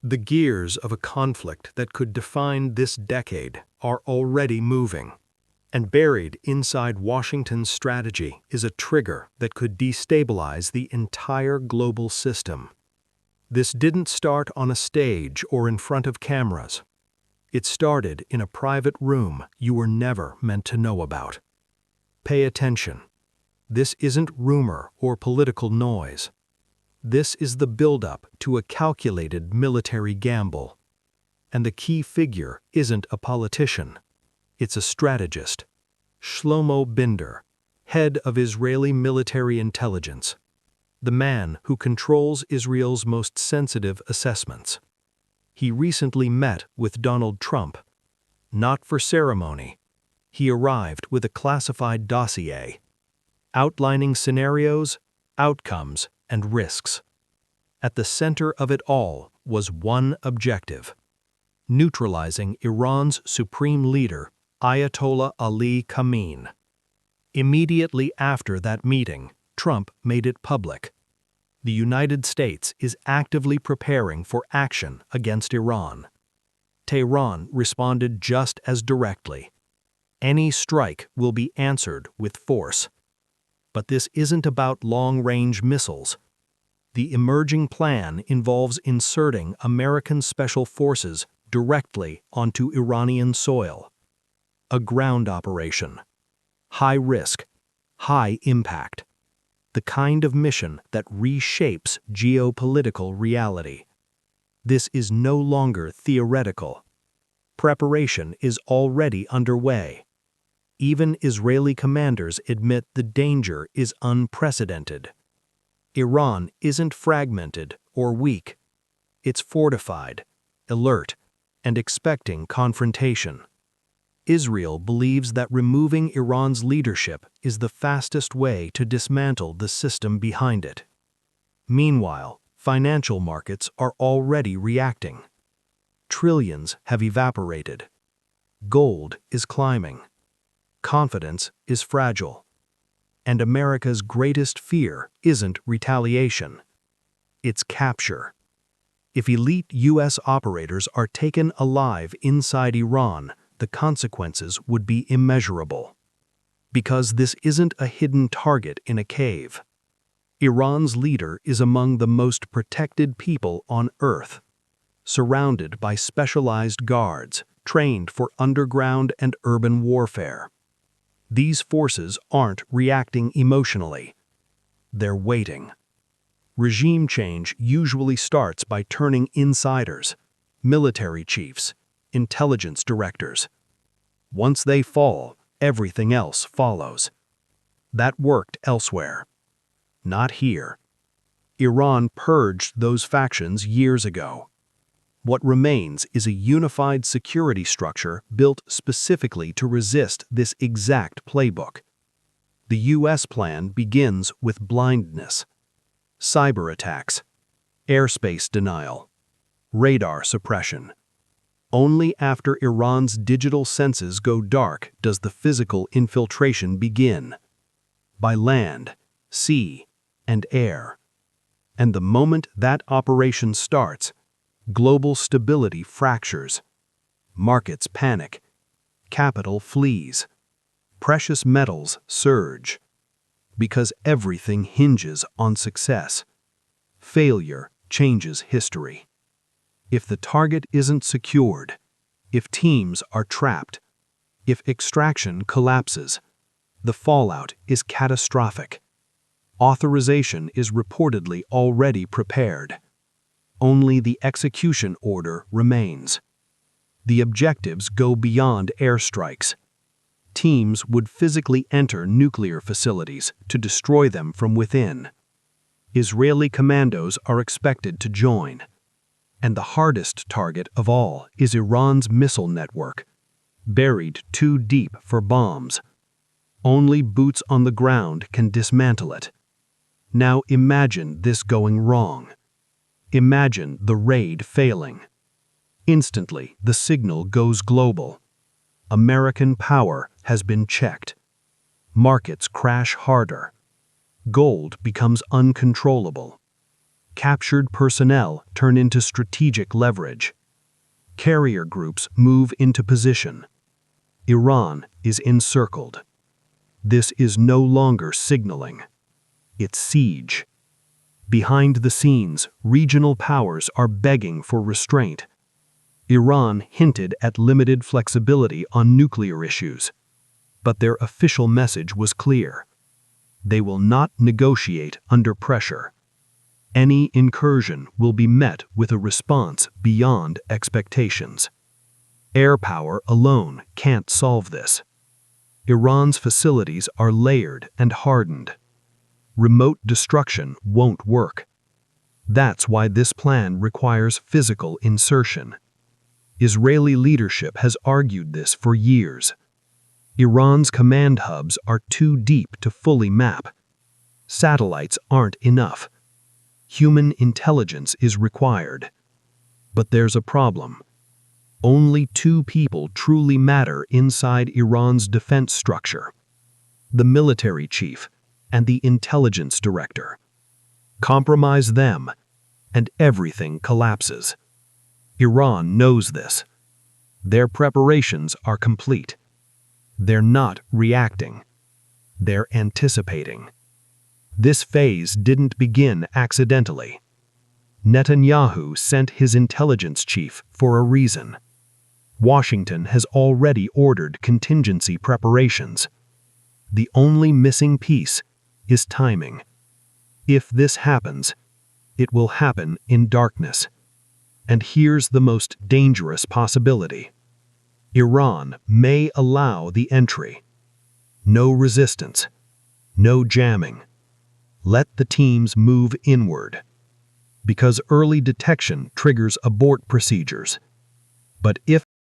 The gears of a conflict that could define this decade are already moving, and buried inside Washington's strategy is a trigger that could destabilize the entire global system. This didn't start on a stage or in front of cameras. It started in a private room you were never meant to know about. Pay attention. This isn't rumor or political noise. This is the buildup to a calculated military gamble. And the key figure isn't a politician. It's a strategist. Shlomo Binder, head of Israeli military intelligence. The man who controls Israel's most sensitive assessments. He recently met with Donald Trump. Not for ceremony. He arrived with a classified dossier, outlining scenarios, outcomes, and risks. At the center of it all was one objective: neutralizing Iran's supreme leader, Ayatollah Ali Khamenei. Immediately after that meeting, Trump made it public. The United States is actively preparing for action against Iran. Tehran responded just as directly. Any strike will be answered with force. But this isn't about long-range missiles. The emerging plan involves inserting American special forces directly onto Iranian soil. A ground operation. High risk, high impact. The kind of mission that reshapes geopolitical reality. This is no longer theoretical. Preparation is already underway. Even Israeli commanders admit the danger is unprecedented. Iran isn't fragmented or weak. It's fortified, alert, and expecting confrontation. Israel believes that removing Iran's leadership is the fastest way to dismantle the system behind it. Meanwhile, financial markets are already reacting. Trillions have evaporated. Gold is climbing. Confidence is fragile. And America's greatest fear isn't retaliation. It's capture. If elite U.S. operators are taken alive inside Iran, the consequences would be immeasurable. Because this isn't a hidden target in a cave. Iran's leader is among the most protected people on Earth, surrounded by specialized guards trained for underground and urban warfare. These forces aren't reacting emotionally. They're waiting. Regime change usually starts by turning insiders, military chiefs, intelligence directors. Once they fall, everything else follows. That worked elsewhere. Not here. Iran purged those factions years ago. What remains is a unified security structure built specifically to resist this exact playbook. The U.S. plan begins with blindness, cyber attacks, airspace denial, radar suppression. Only after Iran's digital senses go dark does the physical infiltration begin. By land, sea, and air. And the moment that operation starts, global stability fractures. Markets panic. Capital flees. Precious metals surge. Because everything hinges on success. Failure changes history. If the target isn't secured, if teams are trapped, if extraction collapses, the fallout is catastrophic. Authorization is reportedly already prepared. Only the execution order remains. The objectives go beyond airstrikes. Teams would physically enter nuclear facilities to destroy them from within. Israeli commandos are expected to join. And the hardest target of all is Iran's missile network, buried too deep for bombs. Only boots on the ground can dismantle it. Now imagine this going wrong. Imagine the raid failing. Instantly, the signal goes global. American power has been checked. Markets crash harder. Gold becomes uncontrollable. Captured personnel turn into strategic leverage. Carrier groups move into position. Iran is encircled. This is no longer signaling. It's siege. Behind the scenes, regional powers are begging for restraint. Iran hinted at limited flexibility on nuclear issues, but their official message was clear. They will not negotiate under pressure. Any incursion will be met with a response beyond expectations. Air power alone can't solve this. Iran's facilities are layered and hardened. Remote destruction won't work. That's why this plan requires physical insertion. Israeli leadership has argued this for years. Iran's command hubs are too deep to fully map. Satellites aren't enough. Human intelligence is required. But there's a problem. Only two people truly matter inside Iran's defense structure: the military chief and the intelligence director. Compromise them, and everything collapses. Iran knows this. Their preparations are complete. They're not reacting. They're anticipating. This phase didn't begin accidentally. Netanyahu sent his intelligence chief for a reason. Washington has already ordered contingency preparations. The only missing piece is timing. If this happens, it will happen in darkness. And here's the most dangerous possibility. Iran may allow the entry. No resistance. No jamming. Let the teams move inward. Because early detection triggers abort procedures. But if